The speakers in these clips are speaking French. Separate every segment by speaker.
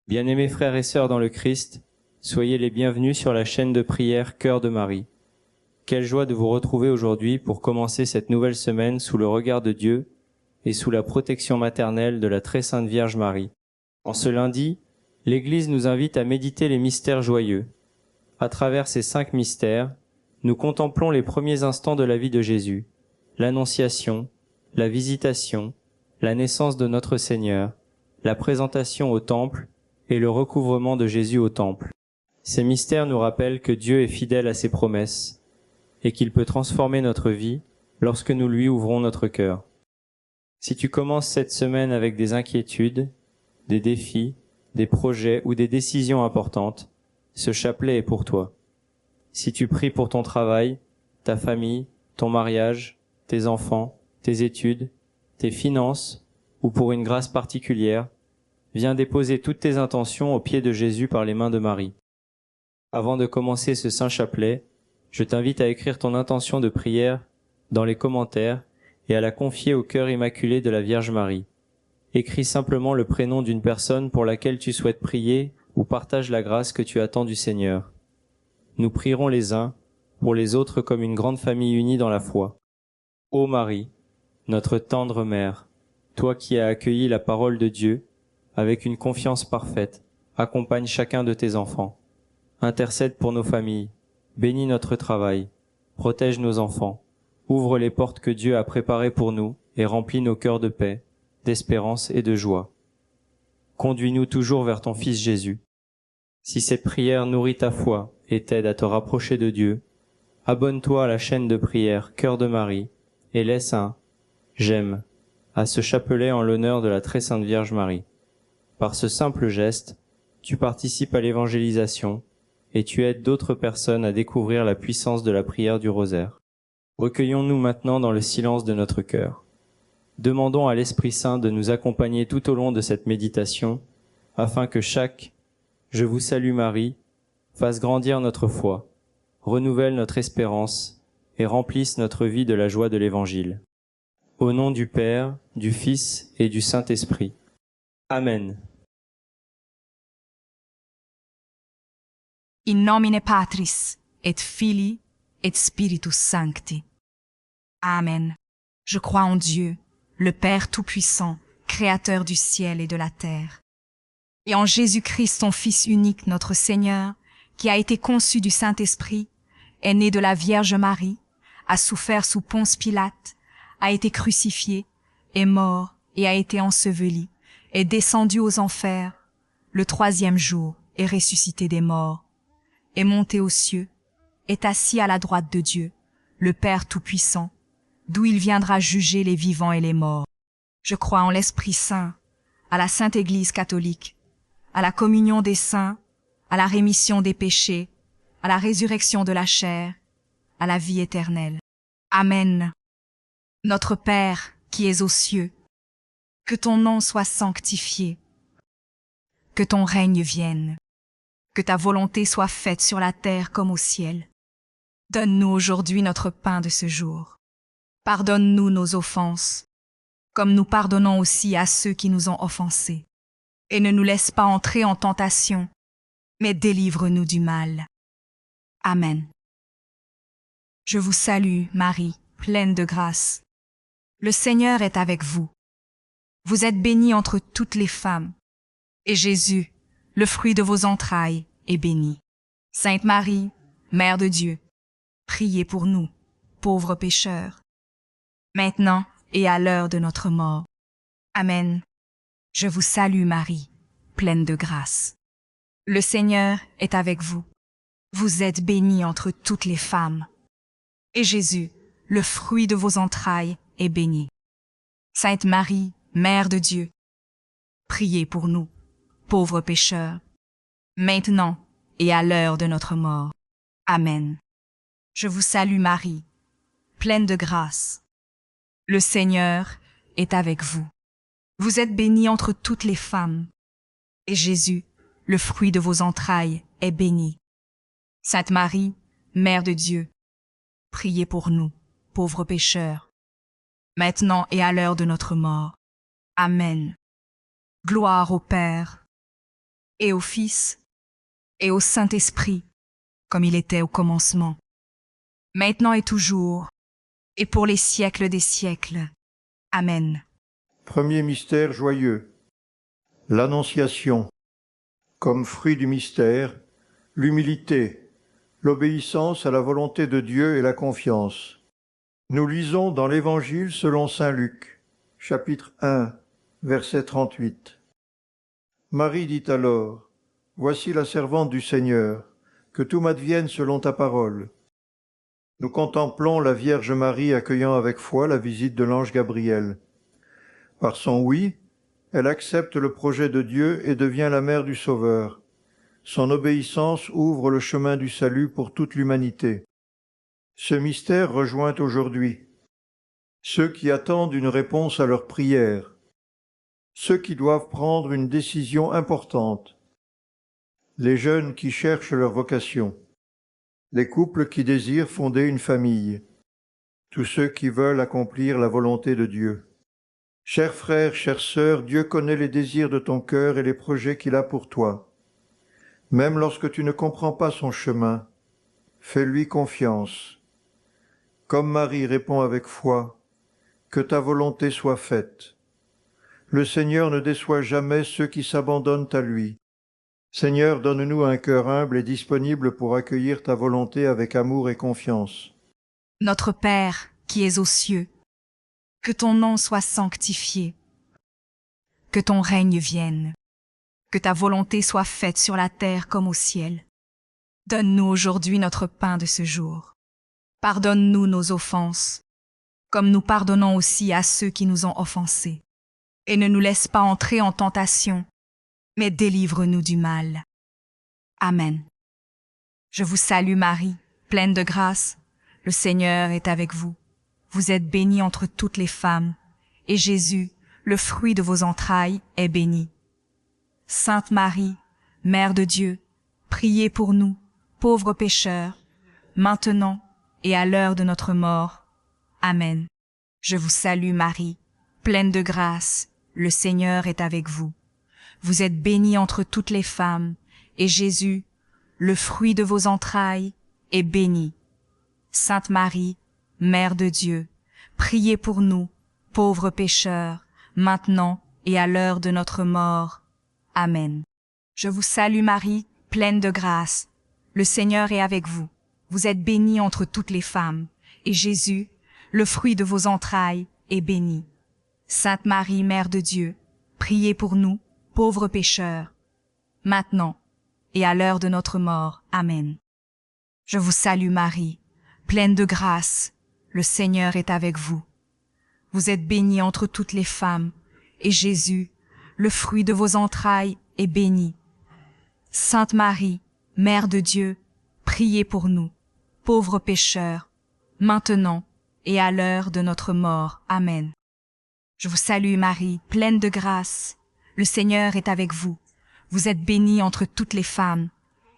Speaker 1: Bien-aimés frères et sœurs dans le Christ, soyez les bienvenus sur la chaîne de prière Cœur de Marie. Quelle joie de vous retrouver aujourd'hui pour commencer cette nouvelle semaine sous le regard de Dieu et sous la protection maternelle de la très sainte Vierge Marie. En ce lundi, l'Église nous invite à méditer les mystères joyeux. À travers ces 5 mystères, nous contemplons les premiers instants de la vie de Jésus, l'Annonciation, la Visitation, la naissance de notre Seigneur, la présentation au Temple et le recouvrement de Jésus au Temple. Ces mystères nous rappellent que Dieu est fidèle à ses promesses et qu'il peut transformer notre vie lorsque nous lui ouvrons notre cœur. Si tu commences cette semaine avec des inquiétudes, des défis, des projets ou des décisions importantes, ce chapelet est pour toi. Si tu pries pour ton travail, ta famille, ton mariage, tes enfants, tes études, tes finances ou pour une grâce particulière, viens déposer toutes tes intentions aux pieds de Jésus par les mains de Marie. Avant de commencer ce saint chapelet, je t'invite à écrire ton intention de prière dans les commentaires et à la confier au cœur immaculé de la Vierge Marie. Écris simplement le prénom d'une personne pour laquelle tu souhaites prier ou partage la grâce que tu attends du Seigneur. Nous prierons les uns pour les autres comme une grande famille unie dans la foi. Ô Marie, notre tendre mère, toi qui as accueilli la parole de Dieu, avec une confiance parfaite, accompagne chacun de tes enfants. Intercède pour nos familles, bénis notre travail, protège nos enfants, ouvre les portes que Dieu a préparées pour nous et remplis nos cœurs de paix, d'espérance et de joie. Conduis-nous toujours vers ton Fils Jésus. Si cette prière nourrit ta foi et t'aide à te rapprocher de Dieu, abonne-toi à la chaîne de prière Cœur de Marie et laisse un « j'aime » à ce chapelet en l'honneur de la très sainte Vierge Marie. Par ce simple geste, tu participes à l'évangélisation et tu aides d'autres personnes à découvrir la puissance de la prière du rosaire. Recueillons-nous maintenant dans le silence de notre cœur. Demandons à l'Esprit Saint de nous accompagner tout au long de cette méditation, afin que chaque « Je vous salue Marie » fasse grandir notre foi, renouvelle notre espérance et remplisse notre vie de la joie de l'Évangile. Au nom du Père, du Fils et du Saint-Esprit. Amen.
Speaker 2: In nomine Patris, et Filii, et Spiritus Sancti. Amen. Je crois en Dieu, le Père Tout-Puissant, Créateur du ciel et de la terre, et en Jésus-Christ, son Fils unique, notre Seigneur, qui a été conçu du Saint-Esprit, est né de la Vierge Marie, a souffert sous Ponce Pilate, a été crucifié, est mort et a été enseveli, est descendu aux enfers, le 3e jour est ressuscité des morts, est monté aux cieux, est assis à la droite de Dieu, le Père Tout-Puissant, d'où il viendra juger les vivants et les morts. Je crois en l'Esprit Saint, à la Sainte Église catholique, à la communion des saints, à la rémission des péchés, à la résurrection de la chair, à la vie éternelle. Amen. Notre Père, qui es aux cieux, que ton nom soit sanctifié, que ton règne vienne, que ta volonté soit faite sur la terre comme au ciel. Donne-nous aujourd'hui notre pain de ce jour. Pardonne-nous nos offenses, comme nous pardonnons aussi à ceux qui nous ont offensés. Et ne nous laisse pas entrer en tentation, mais délivre-nous du mal. Amen. Je vous salue, Marie, pleine de grâce. Le Seigneur est avec vous. Vous êtes bénie entre toutes les femmes, et Jésus, le fruit de vos entrailles, est béni. Sainte Marie, Mère de Dieu, priez pour nous, pauvres pécheurs, maintenant et à l'heure de notre mort. Amen. Je vous salue Marie, pleine de grâce. Le Seigneur est avec vous. Vous êtes bénie entre toutes les femmes, et Jésus, le fruit de vos entrailles, est béni. Sainte Marie, Mère de Dieu, priez pour nous, pauvres pécheurs, maintenant et à l'heure de notre mort. Amen. Je vous salue Marie, pleine de grâce. Le Seigneur est avec vous. Vous êtes bénie entre toutes les femmes, et Jésus, le fruit de vos entrailles, est béni. Sainte Marie, Mère de Dieu, priez pour nous, pauvres pécheurs, maintenant et à l'heure de notre mort. Amen. Gloire au Père, et au Fils, et au Saint-Esprit, comme il était au commencement, maintenant et toujours, et pour les siècles des siècles. Amen.
Speaker 3: Premier mystère joyeux, l'Annonciation. Comme fruit du mystère, l'humilité, l'obéissance à la volonté de Dieu et la confiance. Nous lisons dans l'Évangile selon saint Luc, chapitre 1, verset 38. Marie dit alors, « Voici la servante du Seigneur, que tout m'advienne selon ta parole. » Nous contemplons la Vierge Marie accueillant avec foi la visite de l'ange Gabriel. Par son oui, elle accepte le projet de Dieu et devient la mère du Sauveur. Son obéissance ouvre le chemin du salut pour toute l'humanité. Ce mystère rejoint aujourd'hui ceux qui attendent une réponse à leurs prières, ceux qui doivent prendre une décision importante, les jeunes qui cherchent leur vocation, les couples qui désirent fonder une famille, tous ceux qui veulent accomplir la volonté de Dieu. Chers frères, chères sœurs, Dieu connaît les désirs de ton cœur et les projets qu'il a pour toi. Même lorsque tu ne comprends pas son chemin, fais-lui confiance. Comme Marie répond avec foi, que ta volonté soit faite. Le Seigneur ne déçoit jamais ceux qui s'abandonnent à lui. Seigneur, donne-nous un cœur humble et disponible pour accueillir ta volonté avec amour et confiance.
Speaker 2: Notre Père, qui es aux cieux, que ton nom soit sanctifié, que ton règne vienne, que ta volonté soit faite sur la terre comme au ciel. Donne-nous aujourd'hui notre pain de ce jour. Pardonne-nous nos offenses, comme nous pardonnons aussi à ceux qui nous ont offensés. Et ne nous laisse pas entrer en tentation, mais délivre-nous du mal. Amen. Je vous salue Marie, pleine de grâce. Le Seigneur est avec vous. Vous êtes bénie entre toutes les femmes, et Jésus, le fruit de vos entrailles, est béni. Sainte Marie, Mère de Dieu, priez pour nous, pauvres pécheurs, maintenant et à l'heure de notre mort. Amen. Je vous salue Marie, pleine de grâce, le Seigneur est avec vous. Vous êtes bénie entre toutes les femmes, et Jésus, le fruit de vos entrailles, est béni. Sainte Marie, Mère de Dieu, priez pour nous, pauvres pécheurs, maintenant et à l'heure de notre mort. Amen. Je vous salue Marie, pleine de grâce. Le Seigneur est avec vous. Vous êtes bénie entre toutes les femmes, et Jésus, le fruit de vos entrailles, est béni. Sainte Marie, Mère de Dieu, priez pour nous, pauvres pécheurs, maintenant et à l'heure de notre mort. Amen. Je vous salue Marie, pleine de grâce, le Seigneur est avec vous. Vous êtes bénie entre toutes les femmes, et Jésus, le fruit de vos entrailles, est béni. Sainte Marie, Mère de Dieu, priez pour nous, pauvres pécheurs, maintenant et à l'heure de notre mort. Amen. Je vous salue Marie, pleine de grâce, le Seigneur est avec vous. Vous êtes bénie entre toutes les femmes,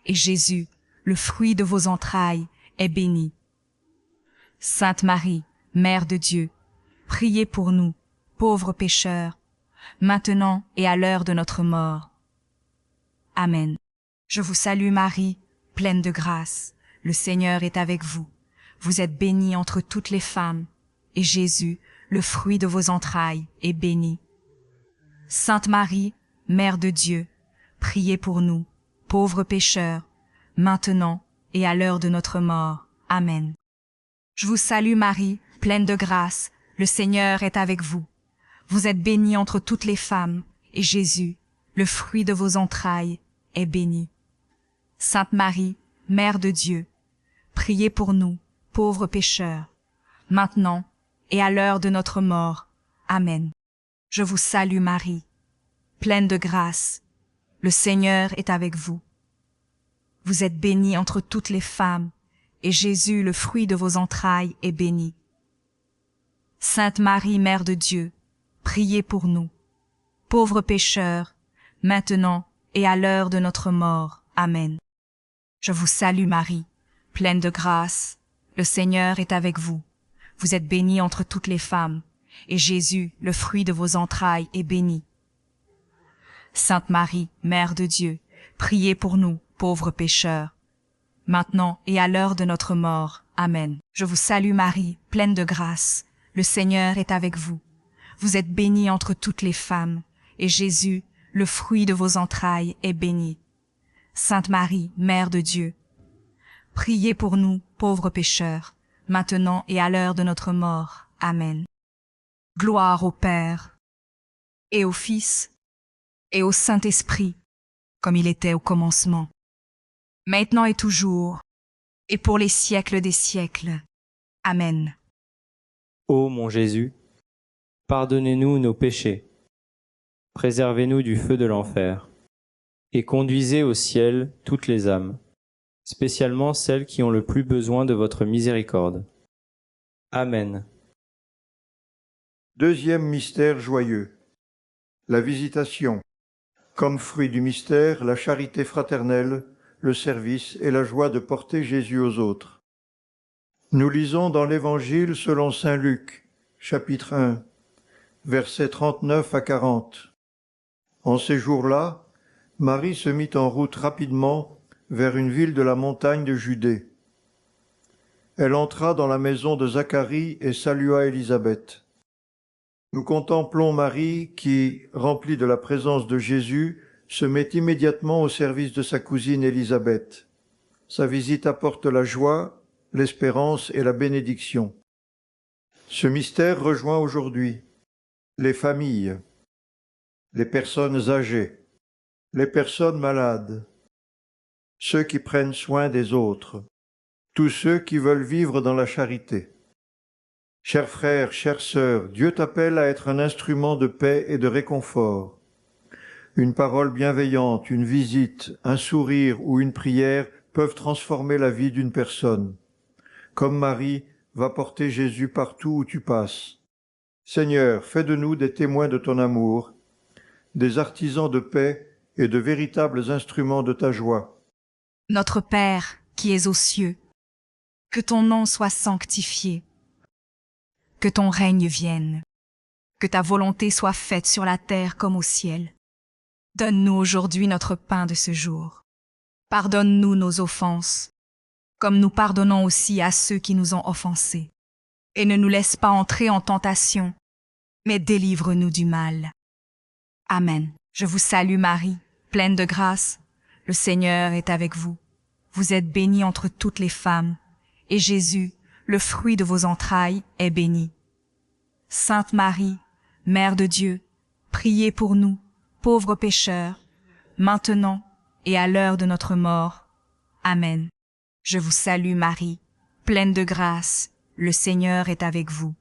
Speaker 2: et Jésus, le fruit de vos entrailles, est béni. Sainte Marie, Mère de Dieu, priez pour nous, pauvres pécheurs, maintenant et à l'heure de notre mort. Amen. Je vous salue Marie, pleine de grâce, le Seigneur est avec vous. Vous êtes bénie entre toutes les femmes, et Jésus, le fruit de vos entrailles, est béni. Sainte Marie, Mère de Dieu, priez pour nous, pauvres pécheurs, maintenant et à l'heure de notre mort. Amen. Je vous salue Marie, pleine de grâce, le Seigneur est avec vous. Vous êtes bénie entre toutes les femmes, et Jésus, le fruit de vos entrailles, est béni. Sainte Marie, Mère de Dieu, priez pour nous, pauvres pécheurs, maintenant et à l'heure de notre mort. Amen. Je vous salue Marie, pleine de grâce, le Seigneur est avec vous. Vous êtes bénie entre toutes les femmes, et Jésus, le fruit de vos entrailles, est béni. Sainte Marie, Mère de Dieu, priez pour nous, pauvres pécheurs, maintenant et à l'heure de notre mort. Amen. Je vous salue Marie, pleine de grâce, le Seigneur est avec vous. Vous êtes bénie entre toutes les femmes, et Jésus, le fruit de vos entrailles, est béni. Sainte Marie, Mère de Dieu, priez pour nous, pauvres pécheurs, maintenant et à l'heure de notre mort. Amen. Je vous salue Marie, pleine de grâce. Le Seigneur est avec vous. Vous êtes bénie entre toutes les femmes, et Jésus, le fruit de vos entrailles, est béni. Sainte Marie, Mère de Dieu, priez pour nous, pauvres pécheurs, maintenant et à l'heure de notre mort. Amen. Gloire au Père, et au Fils, et au Saint-Esprit, comme il était au commencement, maintenant et toujours, et pour les siècles des siècles. Amen.
Speaker 1: Ô mon Jésus, pardonnez-nous nos péchés, préservez-nous du feu de l'enfer, et conduisez au ciel toutes les âmes, spécialement celles qui ont le plus besoin de votre miséricorde. Amen.
Speaker 3: Deuxième mystère joyeux. La visitation. Comme fruit du mystère, la charité fraternelle, le service et la joie de porter Jésus aux autres. Nous lisons dans l'Évangile selon saint Luc, chapitre 1, versets 39 à 40. En ces jours-là, Marie se mit en route rapidement vers une ville de la montagne de Judée. Elle entra dans la maison de Zacharie et salua Élisabeth. Nous contemplons Marie qui, remplie de la présence de Jésus, se met immédiatement au service de sa cousine Élisabeth. Sa visite apporte la joie, l'espérance et la bénédiction. Ce mystère rejoint aujourd'hui les familles, les personnes âgées, les personnes malades, ceux qui prennent soin des autres, tous ceux qui veulent vivre dans la charité. Chers frères, chères sœurs, Dieu t'appelle à être un instrument de paix et de réconfort. Une parole bienveillante, une visite, un sourire ou une prière peuvent transformer la vie d'une personne. Comme Marie, va porter Jésus partout où tu passes. Seigneur, fais de nous des témoins de ton amour, des artisans de paix et de véritables instruments de ta joie.
Speaker 2: Notre Père, qui es aux cieux, que ton nom soit sanctifié, que ton règne vienne, que ta volonté soit faite sur la terre comme au ciel. Donne-nous aujourd'hui notre pain de ce jour. Pardonne-nous nos offenses, comme nous pardonnons aussi à ceux qui nous ont offensés. Et ne nous laisse pas entrer en tentation, mais délivre-nous du mal. Amen. Je vous salue Marie, pleine de grâce. Le Seigneur est avec vous. Vous êtes bénie entre toutes les femmes, et Jésus, le fruit de vos entrailles, est béni. Sainte Marie, Mère de Dieu, priez pour nous, pauvres pécheurs, maintenant et à l'heure de notre mort. Amen. Je vous salue Marie, pleine de grâce, le Seigneur est avec vous.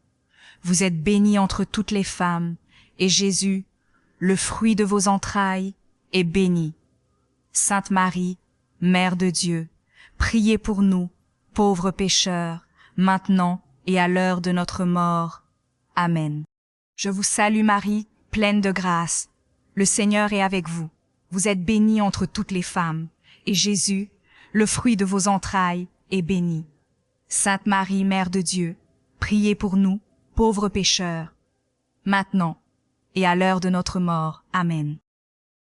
Speaker 2: Vous êtes bénie entre toutes les femmes, et Jésus, le fruit de vos entrailles, est béni. Sainte Marie, Mère de Dieu, priez pour nous, pauvres pécheurs, maintenant et à l'heure de notre mort. Amen. Je vous salue Marie, pleine de grâce. Le Seigneur est avec vous. Vous êtes bénie entre toutes les femmes, et Jésus, le fruit de vos entrailles, est béni. Sainte Marie, Mère de Dieu, priez pour nous, pauvres pécheurs, maintenant et à l'heure de notre mort. Amen.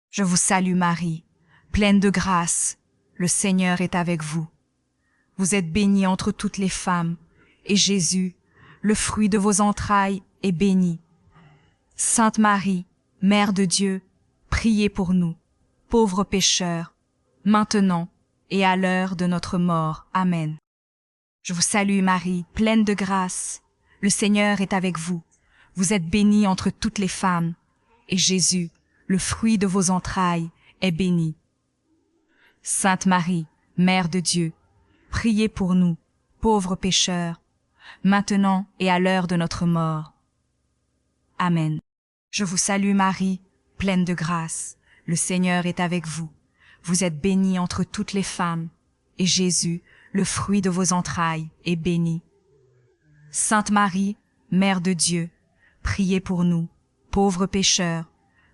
Speaker 2: Je vous salue Marie, pleine de grâce. Le Seigneur est avec vous. Vous êtes bénie entre toutes les femmes, et Jésus, le fruit de vos entrailles, est béni. Sainte Marie, Mère de Dieu, priez pour nous, pauvres pécheurs, maintenant et à l'heure de notre mort. Amen. Je vous salue Marie, pleine de grâce. Le Seigneur est avec vous. Vous êtes bénie entre toutes les femmes, et Jésus, le fruit de vos entrailles, est béni. Sainte Marie, Mère de Dieu, priez pour nous, pauvres pécheurs, maintenant et à l'heure de notre mort. Amen. Je vous salue Marie, pleine de grâce. Le Seigneur est avec vous. Vous êtes bénie entre toutes les femmes, et Jésus, le fruit de vos entrailles, est béni. Sainte Marie, Mère de Dieu, priez pour nous, pauvres pécheurs,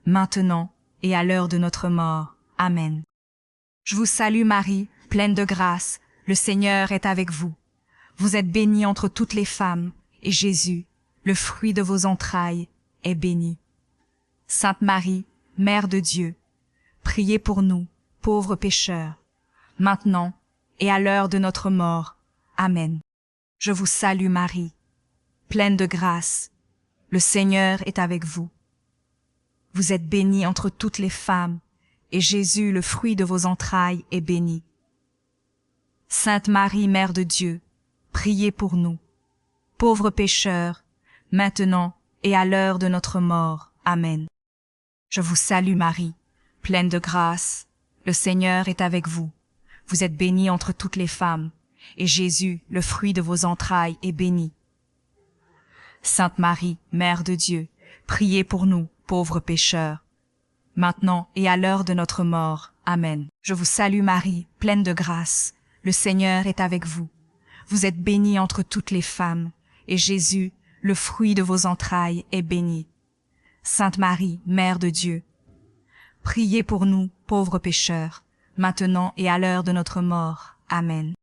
Speaker 2: maintenant et à l'heure de notre mort. Amen. Je vous salue Marie, pleine de grâce. Le Seigneur est avec vous. Vous êtes bénie entre toutes les femmes, et Jésus, le fruit de vos entrailles, est béni. Sainte Marie, Mère de Dieu, priez pour nous, pauvres pécheurs, maintenant et à l'heure de notre mort. Amen. Je vous salue Marie, pleine de grâce. Le Seigneur est avec vous. Vous êtes bénie entre toutes les femmes, et Jésus, le fruit de vos entrailles, est béni. Sainte Marie, Mère de Dieu, priez pour nous, pauvres pécheurs, maintenant et à l'heure de notre mort. Amen. Je vous salue Marie, pleine de grâce. Le Seigneur est avec vous. Vous êtes bénie entre toutes les femmes, et Jésus, le fruit de vos entrailles, est béni. Sainte Marie, Mère de Dieu, priez pour nous, pauvres pécheurs, maintenant et à l'heure de notre mort. Amen. Je vous salue Marie, pleine de grâce. Le Seigneur est avec vous. Vous êtes bénie entre toutes les femmes, et Jésus, le fruit de vos entrailles, est béni. Sainte Marie, Mère de Dieu, priez pour nous, pauvres pécheurs, maintenant et à l'heure de notre mort. Amen.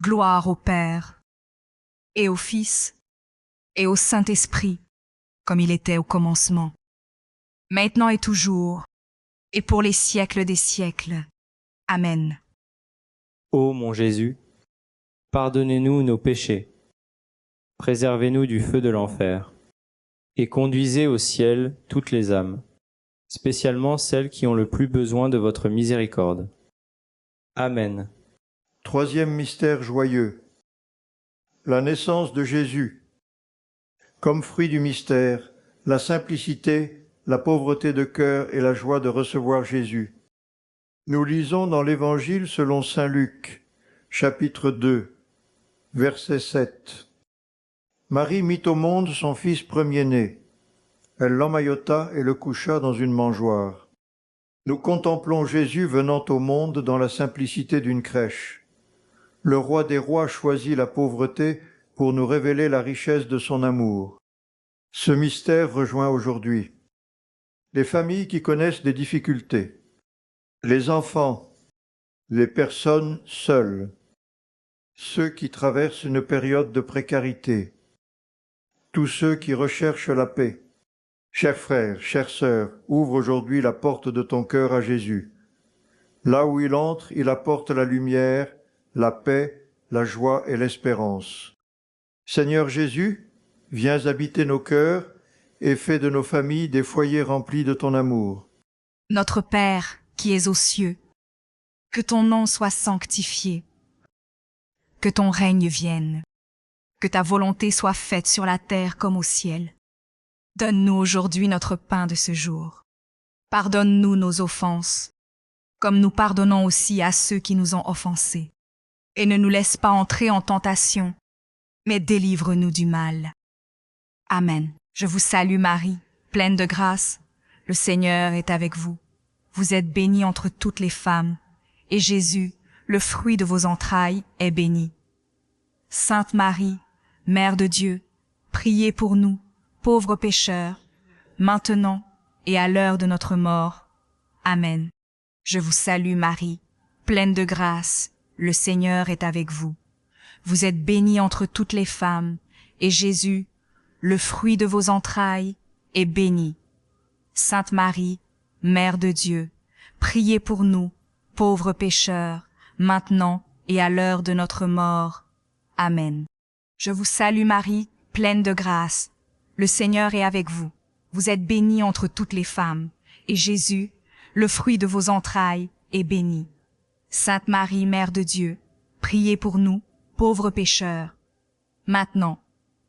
Speaker 2: Gloire au Père, et au Fils, et au Saint-Esprit, comme il était au commencement, maintenant et toujours, et pour les siècles des siècles. Amen.
Speaker 1: Ô mon Jésus, pardonnez-nous nos péchés, préservez-nous du feu de l'enfer, et conduisez au ciel toutes les âmes, spécialement celles qui ont le plus besoin de votre miséricorde. Amen.
Speaker 3: Troisième mystère joyeux. La naissance de Jésus. Comme fruit du mystère, la simplicité, la pauvreté de cœur et la joie de recevoir Jésus. Nous lisons dans l'Évangile selon saint Luc, chapitre 2, verset 7. Marie mit au monde son fils premier-né. Elle l'emmaillota et le coucha dans une mangeoire. Nous contemplons Jésus venant au monde dans la simplicité d'une crèche. Le roi des rois choisit la pauvreté pour nous révéler la richesse de son amour. Ce mystère rejoint aujourd'hui les familles qui connaissent des difficultés, les enfants, les personnes seules, ceux qui traversent une période de précarité, tous ceux qui recherchent la paix. Chers frères, chères sœurs, ouvre aujourd'hui la porte de ton cœur à Jésus. Là où il entre, il apporte la lumière, la paix, la joie et l'espérance. Seigneur Jésus, viens habiter nos cœurs et fais de nos familles des foyers remplis de ton amour.
Speaker 2: Notre Père, qui es aux cieux, que ton nom soit sanctifié, que ton règne vienne, que ta volonté soit faite sur la terre comme au ciel. Donne-nous aujourd'hui notre pain de ce jour. Pardonne-nous nos offenses, comme nous pardonnons aussi à ceux qui nous ont offensés. Et ne nous laisse pas entrer en tentation, mais délivre-nous du mal. Amen. Je vous salue Marie, pleine de grâce. Le Seigneur est avec vous. Vous êtes bénie entre toutes les femmes, et Jésus, le fruit de vos entrailles, est béni. Sainte Marie, Mère de Dieu, priez pour nous, pauvres pécheurs, maintenant et à l'heure de notre mort. Amen. Je vous salue Marie, pleine de grâce, le Seigneur est avec vous. Vous êtes bénie entre toutes les femmes, et Jésus, le fruit de vos entrailles, est béni. Sainte Marie, Mère de Dieu, priez pour nous, pauvres pécheurs, maintenant et à l'heure de notre mort. Amen. Je vous salue Marie, pleine de grâce. Le Seigneur est avec vous. Vous êtes bénie entre toutes les femmes, et Jésus, le fruit de vos entrailles, est béni. Sainte Marie, Mère de Dieu, priez pour nous, pauvres pécheurs, maintenant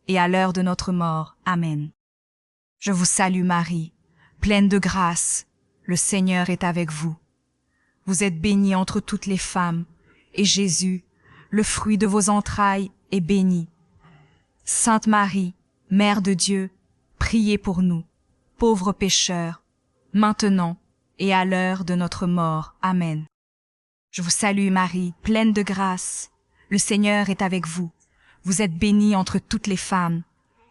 Speaker 2: et à l'heure de notre mort. Amen. Je vous salue Marie, pleine de grâce. Le Seigneur est avec vous. Vous êtes bénie entre toutes les femmes, et Jésus, le fruit de vos entrailles, est béni. Sainte Marie, Mère de Dieu, priez pour nous, pauvres pécheurs, maintenant et à l'heure de notre mort. Amen. Je vous salue Marie, pleine de grâce. Le Seigneur est avec vous. Vous êtes bénie entre toutes les femmes,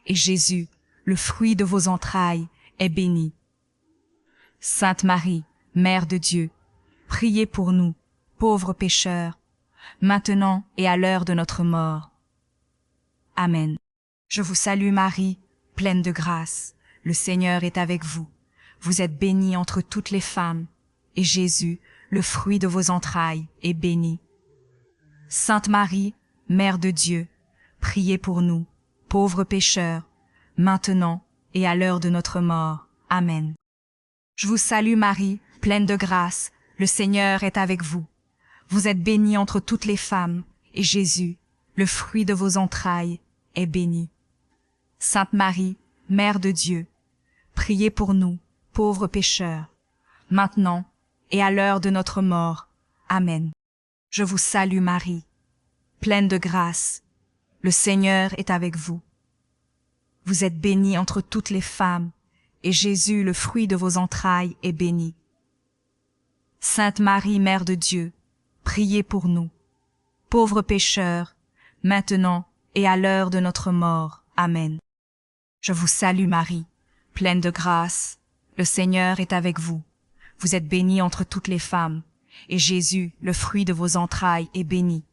Speaker 2: et Jésus, le fruit de vos entrailles, est béni. Sainte Marie, Mère de Dieu, priez pour nous, pauvres pécheurs, maintenant et à l'heure de notre mort. Amen. Je vous salue Marie, pleine de grâce. Le Seigneur est avec vous. Vous êtes bénie entre toutes les femmes, et Jésus, le fruit de vos entrailles, est béni. Sainte Marie, Mère de Dieu, priez pour nous, pauvres pécheurs, maintenant et à l'heure de notre mort. Amen. Je vous salue Marie, pleine de grâce, le Seigneur est avec vous. Vous êtes bénie entre toutes les femmes, et Jésus, le fruit de vos entrailles, est béni. Sainte Marie, Mère de Dieu, priez pour nous, pauvres pécheurs, maintenant et à l'heure de notre mort. Amen. Je vous salue Marie, pleine de grâce, le Seigneur est avec vous. Vous êtes bénie entre toutes les femmes, et Jésus, le fruit de vos entrailles, est béni. Sainte Marie, Mère de Dieu, priez pour nous, pauvres pécheurs, maintenant et à l'heure de notre mort. Amen. Je vous salue Marie, pleine de grâce, le Seigneur est avec vous. Vous êtes bénie entre toutes les femmes, et Jésus, le fruit de vos entrailles, est béni.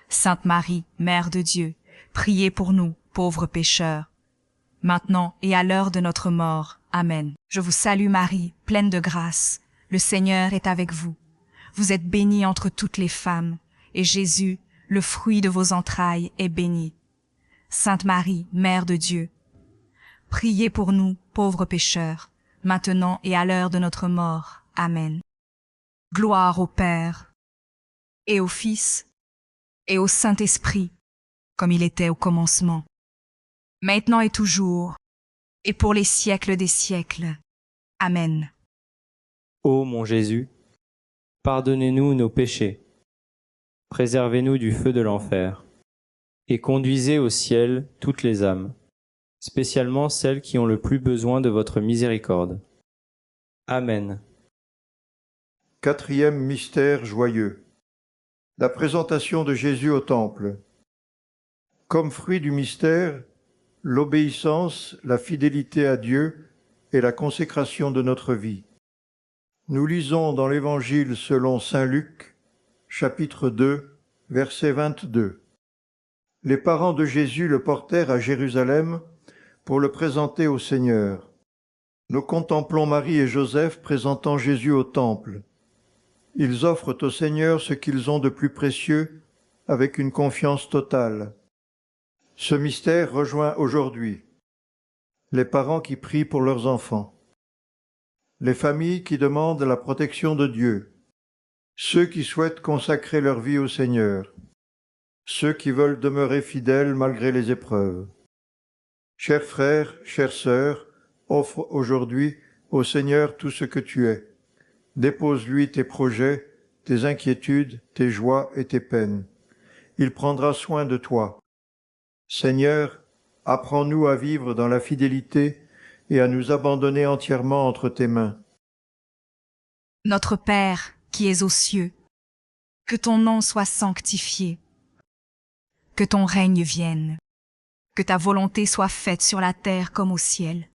Speaker 2: Sainte Marie, Mère de Dieu, priez pour nous, pauvres pécheurs, maintenant et à l'heure de notre mort. Amen. Je vous salue Marie, pleine de grâce, le Seigneur est avec vous. Vous êtes bénie entre toutes les femmes, et Jésus, le fruit de vos entrailles, est béni. Sainte Marie, Mère de Dieu, priez pour nous, pauvres pécheurs, maintenant et à l'heure de notre mort. Amen. Gloire au Père, et au Fils, et au Saint-Esprit, comme il était au commencement, maintenant et toujours, et pour les siècles des siècles. Amen.
Speaker 1: Ô mon Jésus, pardonnez-nous nos péchés, préservez-nous du feu de l'enfer, et conduisez au ciel toutes les âmes, spécialement celles qui ont le plus besoin de votre miséricorde. Amen.
Speaker 3: Quatrième mystère joyeux. La présentation de Jésus au Temple. Comme fruit du mystère, l'obéissance, la fidélité à Dieu et la consécration de notre vie. Nous lisons dans l'Évangile selon saint Luc, chapitre 2, verset 22. Les parents de Jésus le portèrent à Jérusalem pour le présenter au Seigneur. Nous contemplons Marie et Joseph présentant Jésus au Temple. Ils offrent au Seigneur ce qu'ils ont de plus précieux avec une confiance totale. Ce mystère rejoint aujourd'hui les parents qui prient pour leurs enfants, les familles qui demandent la protection de Dieu, ceux qui souhaitent consacrer leur vie au Seigneur, ceux qui veulent demeurer fidèles malgré les épreuves. Chers frères, chères sœurs, offre aujourd'hui au Seigneur tout ce que tu es. Dépose-lui tes projets, tes inquiétudes, tes joies et tes peines. Il prendra soin de toi. Seigneur, apprends-nous à vivre dans la fidélité et à nous abandonner entièrement entre tes mains.
Speaker 2: Notre Père, qui es aux cieux, que ton nom soit sanctifié, que ton règne vienne, que ta volonté soit faite sur la terre comme au ciel.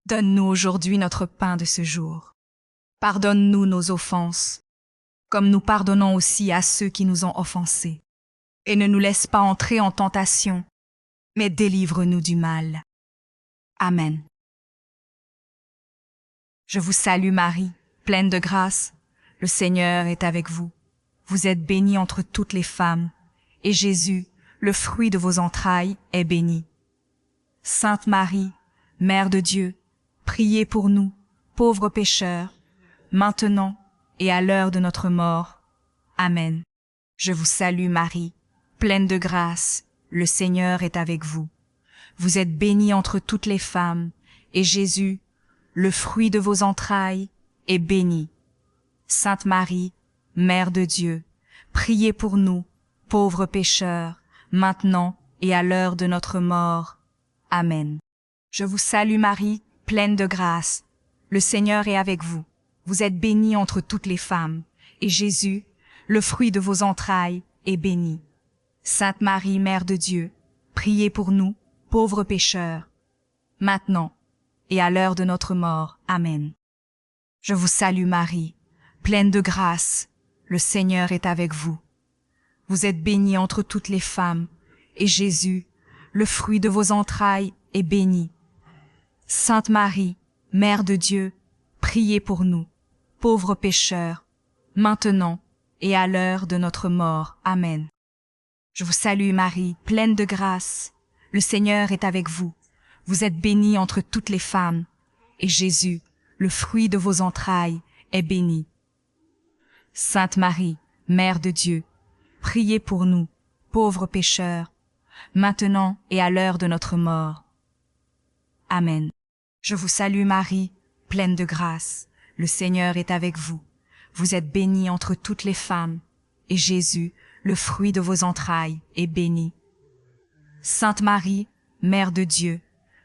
Speaker 2: Donne-nous aujourd'hui notre pain de ce jour. Pardonne-nous nos offenses, comme nous pardonnons aussi à ceux qui nous ont offensés. Et ne nous laisse pas entrer en tentation, mais délivre-nous du mal. Amen. Je vous salue Marie, pleine de grâce, le Seigneur est avec vous. Vous êtes bénie entre toutes les femmes, et Jésus, le fruit de vos entrailles, est béni. Sainte Marie, Mère de Dieu, priez pour nous, pauvres pécheurs, maintenant et à l'heure de notre mort. Amen. Je vous salue Marie, pleine de grâce, le Seigneur est avec vous. Vous êtes bénie entre toutes les femmes, et Jésus, le fruit de vos entrailles, est béni. Sainte Marie, Mère de Dieu, priez pour nous, pauvres pécheurs, maintenant et à l'heure de notre mort. Amen. Je vous salue Marie, pleine de grâce, le Seigneur est avec vous. Vous êtes bénie entre toutes les femmes, et Jésus, le fruit de vos entrailles, est béni. Sainte Marie, Mère de Dieu, priez pour nous, pauvres pécheurs, maintenant et à l'heure de notre mort. Amen. Je vous salue Marie, pleine de grâce, le Seigneur est avec vous. Vous êtes bénie entre toutes les femmes, et Jésus, le fruit de vos entrailles, est béni. Sainte Marie, Mère de Dieu, priez pour nous, pauvres pécheurs, maintenant et à l'heure de notre mort. Amen. Je vous salue Marie, pleine de grâce. Le Seigneur est avec vous. Vous êtes bénie entre toutes les femmes, et Jésus, le fruit de vos entrailles, est béni. Sainte Marie, Mère de Dieu, priez pour nous, pauvres pécheurs, maintenant et à l'heure de notre mort. Amen. Je vous salue Marie, pleine de grâce. Le Seigneur est avec vous. Vous êtes bénie entre toutes les femmes, et Jésus, le fruit de vos entrailles, est béni. Sainte Marie, Mère de Dieu,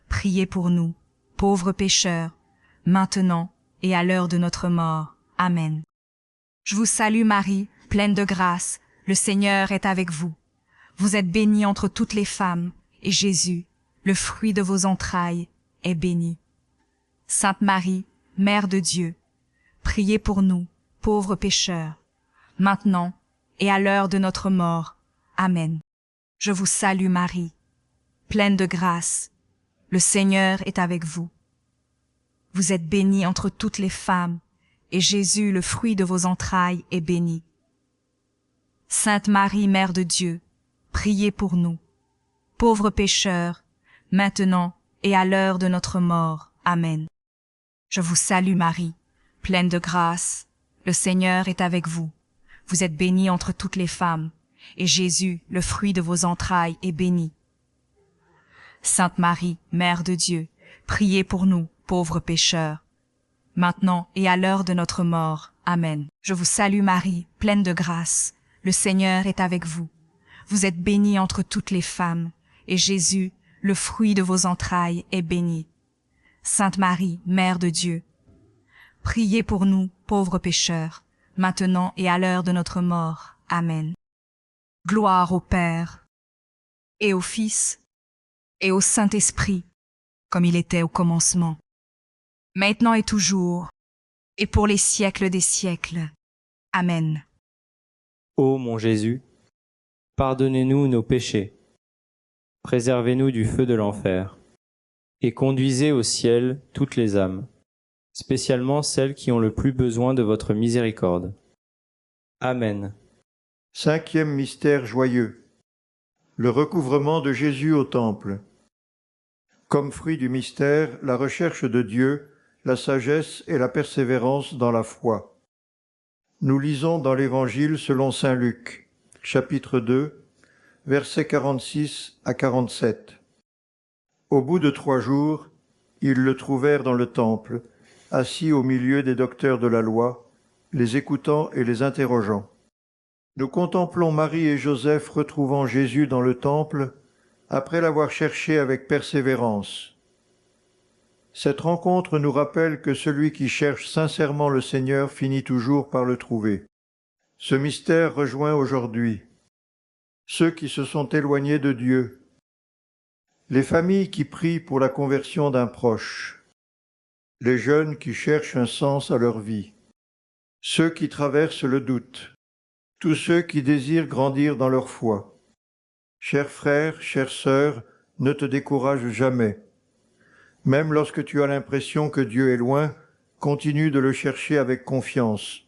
Speaker 2: priez pour nous, pauvres pécheurs, maintenant et à l'heure de notre mort. Amen. Je vous salue Marie, pleine de grâce, le Seigneur est avec vous. Vous êtes bénie entre toutes les femmes, et Jésus, le fruit de vos entrailles, est béni. Sainte Marie, Mère de Dieu, priez pour nous, pauvres pécheurs, maintenant et à l'heure de notre mort. Amen. Je vous salue Marie, pleine de grâce, le Seigneur est avec vous. Vous êtes bénie entre toutes les femmes, et Jésus, le fruit de vos entrailles, est béni. Sainte Marie, Mère de Dieu, priez pour nous, pauvres pécheurs, maintenant et à l'heure de notre mort. Amen. Je vous salue Marie, pleine de grâce, le Seigneur est avec vous. Vous êtes bénie entre toutes les femmes, et Jésus, le fruit de vos entrailles, est béni. Sainte Marie, Mère de Dieu, priez pour nous, pauvres pécheurs, maintenant et à l'heure de notre mort. Amen. Je vous salue Marie, pleine de grâce, le Seigneur est avec vous. Vous êtes bénie entre toutes les femmes, et Jésus, le fruit de vos entrailles, est béni. Sainte Marie, Mère de Dieu, priez pour nous, pauvres pécheurs, maintenant et à l'heure de notre mort. Amen. Gloire au Père, et au Fils, et au Saint-Esprit, comme il était au commencement, maintenant et toujours, et pour les siècles des siècles. Amen.
Speaker 1: Ô mon Jésus, pardonnez-nous nos péchés, préservez-nous du feu de l'enfer, et conduisez au ciel toutes les âmes, spécialement celles qui ont le plus besoin de votre miséricorde. Amen.
Speaker 3: Cinquième mystère joyeux. Le recouvrement de Jésus au temple. Comme fruit du mystère, la recherche de Dieu, la sagesse et la persévérance dans la foi. Nous lisons dans l'Évangile selon saint Luc, chapitre 2, versets 46 à 47. Au bout de 3 jours, ils le trouvèrent dans le temple, assis au milieu des docteurs de la loi, les écoutant et les interrogeant. Nous contemplons Marie et Joseph retrouvant Jésus dans le temple, après l'avoir cherché avec persévérance. Cette rencontre nous rappelle que celui qui cherche sincèrement le Seigneur finit toujours par le trouver. Ce mystère rejoint aujourd'hui ceux qui se sont éloignés de Dieu, les familles qui prient pour la conversion d'un proche, les jeunes qui cherchent un sens à leur vie, ceux qui traversent le doute, tous ceux qui désirent grandir dans leur foi. Chers frères, chères sœurs, ne te décourage jamais. Même lorsque tu as l'impression que Dieu est loin, continue de le chercher avec confiance.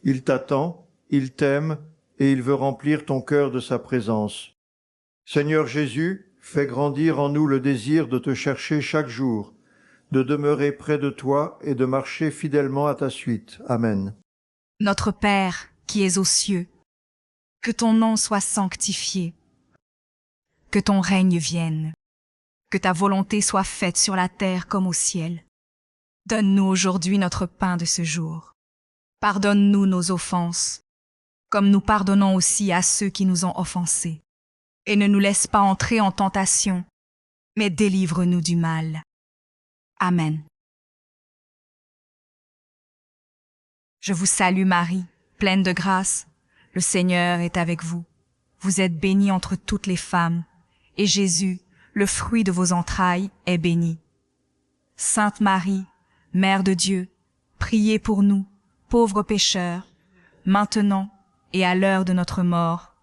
Speaker 3: Il t'attend, il t'aime, et il veut remplir ton cœur de sa présence. Seigneur Jésus, fais grandir en nous le désir de te chercher chaque jour, de demeurer près de toi et de marcher fidèlement à ta suite. Amen.
Speaker 2: Notre Père, qui es aux cieux, que ton nom soit sanctifié, que ton règne vienne, que ta volonté soit faite sur la terre comme au ciel. Donne-nous aujourd'hui notre pain de ce jour. Pardonne-nous nos offenses, comme nous pardonnons aussi à ceux qui nous ont offensés. Et ne nous laisse pas entrer en tentation, mais délivre-nous du mal. Amen. Je vous salue Marie, pleine de grâce, le Seigneur est avec vous. Vous êtes bénie entre toutes les femmes, et Jésus, le fruit de vos entrailles, est béni. Sainte Marie, Mère de Dieu, priez pour nous, pauvres pécheurs, maintenant et à l'heure de notre mort.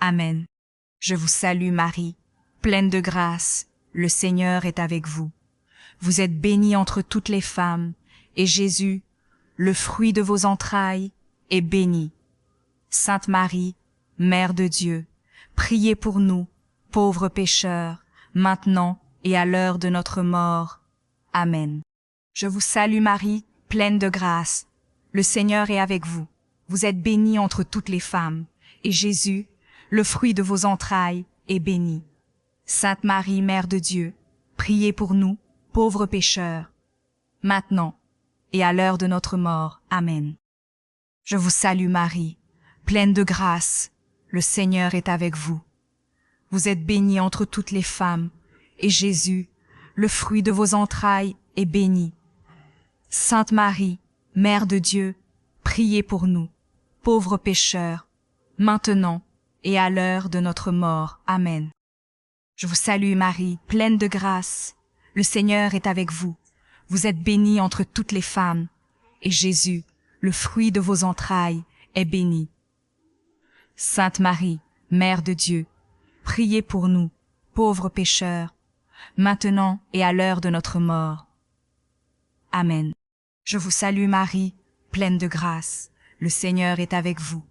Speaker 2: Amen. Je vous salue Marie, pleine de grâce, le Seigneur est avec vous. Vous êtes bénie entre toutes les femmes, et Jésus, le fruit de vos entrailles, est béni. Sainte Marie, Mère de Dieu, priez pour nous, pauvres pécheurs, maintenant et à l'heure de notre mort. Amen. Je vous salue Marie, pleine de grâce. Le Seigneur est avec vous. Vous êtes bénie entre toutes les femmes, et Jésus, le fruit de vos entrailles, est béni. Sainte Marie, Mère de Dieu, priez pour nous, pauvres pécheurs, maintenant et à l'heure de notre mort. Amen. Je vous salue Marie, pleine de grâce, le Seigneur est avec vous. Vous êtes bénie entre toutes les femmes, et Jésus, le fruit de vos entrailles, est béni. Sainte Marie, Mère de Dieu, priez pour nous, pauvres pécheurs, maintenant et à l'heure de notre mort. Amen. Je vous salue Marie, pleine de grâce, le Seigneur est avec vous. Vous êtes bénie entre toutes les femmes, et Jésus, le fruit de vos entrailles, est béni. Sainte Marie, Mère de Dieu, priez pour nous, pauvres pécheurs, maintenant et à l'heure de notre mort. Amen. Je vous salue Marie, pleine de grâce, le Seigneur est avec vous.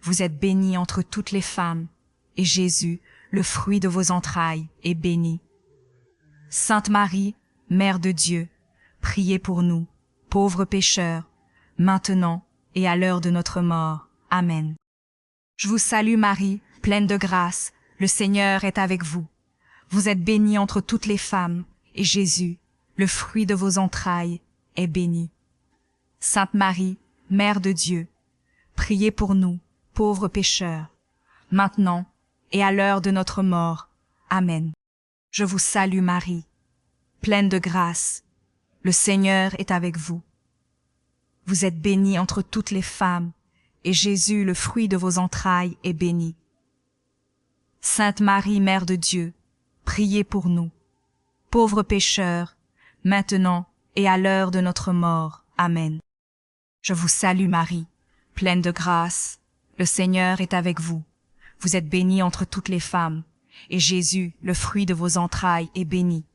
Speaker 2: Vous êtes bénie entre toutes les femmes, et Jésus, le fruit de vos entrailles, est béni. Sainte Marie, Mère de Dieu, priez pour nous, pauvres pécheurs, maintenant et à l'heure de notre mort. Amen. Je vous salue Marie, pleine de grâce, le Seigneur est avec vous. Vous êtes bénie entre toutes les femmes, et Jésus, le fruit de vos entrailles, est béni. Sainte Marie, Mère de Dieu, priez pour nous, pauvres pécheurs, maintenant et à l'heure de notre mort. Amen. Je vous salue Marie, pleine de grâce, le Seigneur est avec vous. Vous êtes bénie entre toutes les femmes, et Jésus, le fruit de vos entrailles, est béni. Sainte Marie, Mère de Dieu, priez pour nous, pauvres pécheurs, maintenant et à l'heure de notre mort. Amen. Je vous salue Marie, pleine de grâce, le Seigneur est avec vous. Vous êtes bénie entre toutes les femmes, et Jésus, le fruit de vos entrailles, est béni.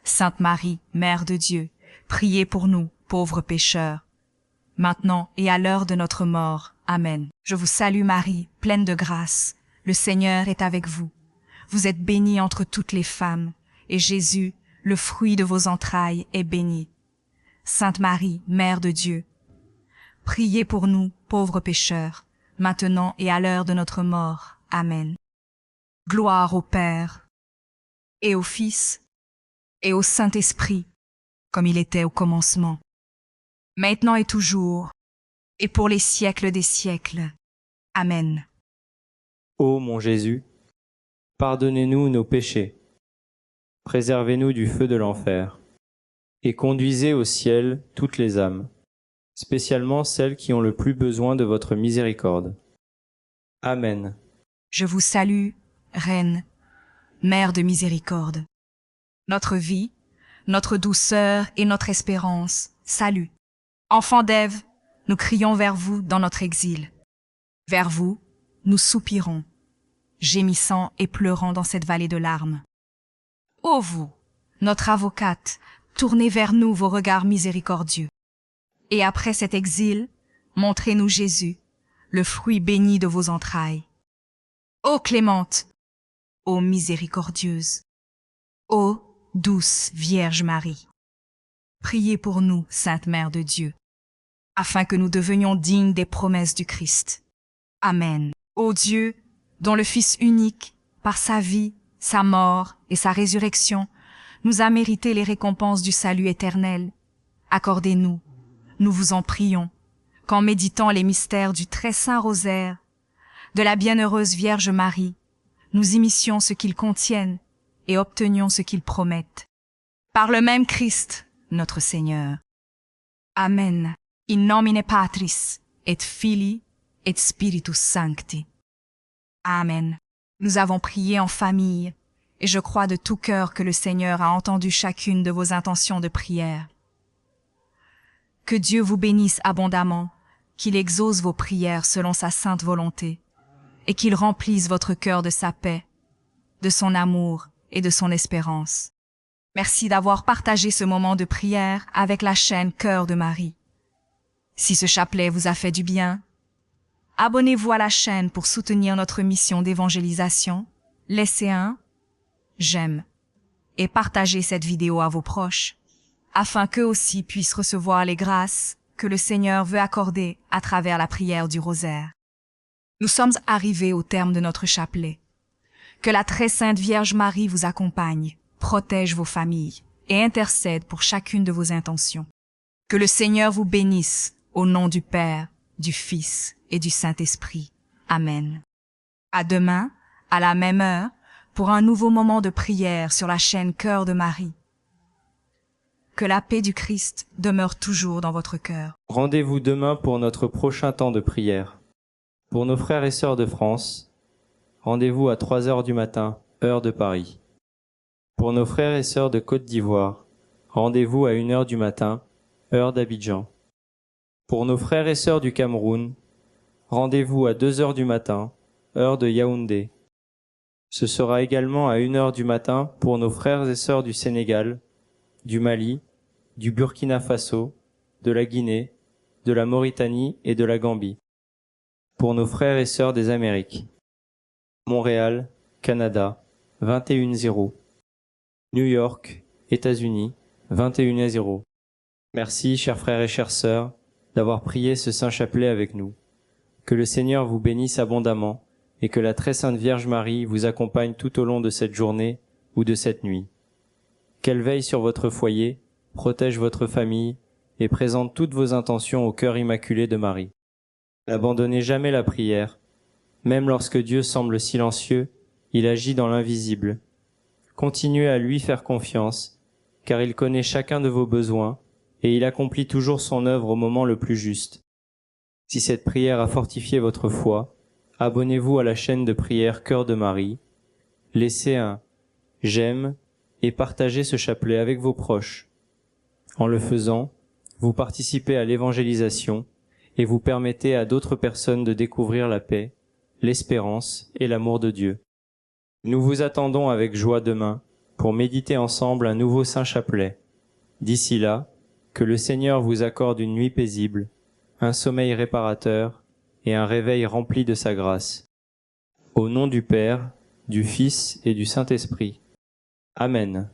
Speaker 2: Sainte Marie, Mère de Dieu, priez pour nous, pauvres pécheurs, maintenant et à l'heure de notre mort. Amen. Je vous salue Marie, pleine de grâce, le Seigneur est avec vous. Vous êtes bénie entre toutes les femmes, et Jésus, le fruit de vos entrailles, est béni. Sainte Marie, Mère de Dieu, priez pour nous, pauvres pécheurs, maintenant et à l'heure de notre mort. Amen. Gloire au Père, et au Fils, et au Saint-Esprit, comme il était au commencement, maintenant et toujours, et pour les siècles des siècles. Amen.
Speaker 1: Ô mon Jésus, pardonnez-nous nos péchés, préservez-nous du feu de l'enfer, et conduisez au ciel toutes les âmes, spécialement celles qui ont le plus besoin de votre miséricorde. Amen.
Speaker 2: Je vous salue, Reine, Mère de miséricorde. Notre vie, notre douceur et notre espérance, salut. Enfants d'Ève, nous crions vers vous dans notre exil. Vers vous, nous soupirons, gémissant et pleurant dans cette vallée de larmes. Ô vous, notre avocate, tournez vers nous vos regards miséricordieux. Et après cet exil, montrez-nous Jésus, le fruit béni de vos entrailles. Ô clémente, ô miséricordieuse, ô douce Vierge Marie, priez pour nous, Sainte Mère de Dieu, afin que nous devenions dignes des promesses du Christ. Amen. Ô Dieu, dont le Fils unique, par sa vie, sa mort et sa résurrection, nous a mérité les récompenses du salut éternel, accordez-nous, nous vous en prions, qu'en méditant les mystères du très saint rosaire, de la bienheureuse Vierge Marie, nous imissions ce qu'ils contiennent et obtenions ce qu'ils promettent. Par le même Christ, notre Seigneur. Amen. In nomine Patris, et Filii, et Spiritus Sancti. Amen. Nous avons prié en famille, et je crois de tout cœur que le Seigneur a entendu chacune de vos intentions de prière. Que Dieu vous bénisse abondamment, qu'il exauce vos prières selon sa sainte volonté, et qu'il remplisse votre cœur de sa paix, de son amour et de son espérance. Merci d'avoir partagé ce moment de prière avec la chaîne Cœur de Marie. Si ce chapelet vous a fait du bien, abonnez-vous à la chaîne pour soutenir notre mission d'évangélisation, laissez un j'aime et partagez cette vidéo à vos proches, afin qu'eux aussi puissent recevoir les grâces que le Seigneur veut accorder à travers la prière du rosaire. Nous sommes arrivés au terme de notre chapelet. Que la très sainte Vierge Marie vous accompagne, protège vos familles et intercède pour chacune de vos intentions. Que le Seigneur vous bénisse au nom du Père, du Fils et du Saint-Esprit. Amen. À demain, à la même heure, pour un nouveau moment de prière sur la chaîne Cœur de Marie. Que la paix du Christ demeure toujours dans votre cœur.
Speaker 1: Rendez-vous demain pour notre prochain temps de prière. Pour nos frères et sœurs de France, rendez-vous à 3 heures du matin, heure de Paris. Pour nos frères et sœurs de Côte d'Ivoire, rendez-vous à 1 heure du matin, heure d'Abidjan. Pour nos frères et sœurs du Cameroun, rendez-vous à 2 heures du matin, heure de Yaoundé. Ce sera également à 1 heure du matin pour nos frères et sœurs du Sénégal, du Mali, du Burkina Faso, de la Guinée, de la Mauritanie et de la Gambie. Pour nos frères et sœurs des Amériques. Montréal, Canada, 21h. New York, États-Unis, 21h. Merci, chers frères et chères sœurs, d'avoir prié ce saint chapelet avec nous. Que le Seigneur vous bénisse abondamment et que la très sainte Vierge Marie vous accompagne tout au long de cette journée ou de cette nuit. Qu'elle veille sur votre foyer, protège votre famille et présente toutes vos intentions au cœur immaculé de Marie. N'abandonnez jamais la prière. Même lorsque Dieu semble silencieux, il agit dans l'invisible. Continuez à lui faire confiance, car il connaît chacun de vos besoins et il accomplit toujours son œuvre au moment le plus juste. Si cette prière a fortifié votre foi, abonnez-vous à la chaîne de prière Cœur de Marie, laissez un j'aime et partagez ce chapelet avec vos proches. En le faisant, vous participez à l'évangélisation et vous permettez à d'autres personnes de découvrir la paix, l'espérance et l'amour de Dieu. Nous vous attendons avec joie demain pour méditer ensemble un nouveau saint chapelet. D'ici là, que le Seigneur vous accorde une nuit paisible, un sommeil réparateur et un réveil rempli de sa grâce. Au nom du Père, du Fils et du Saint-Esprit. Amen.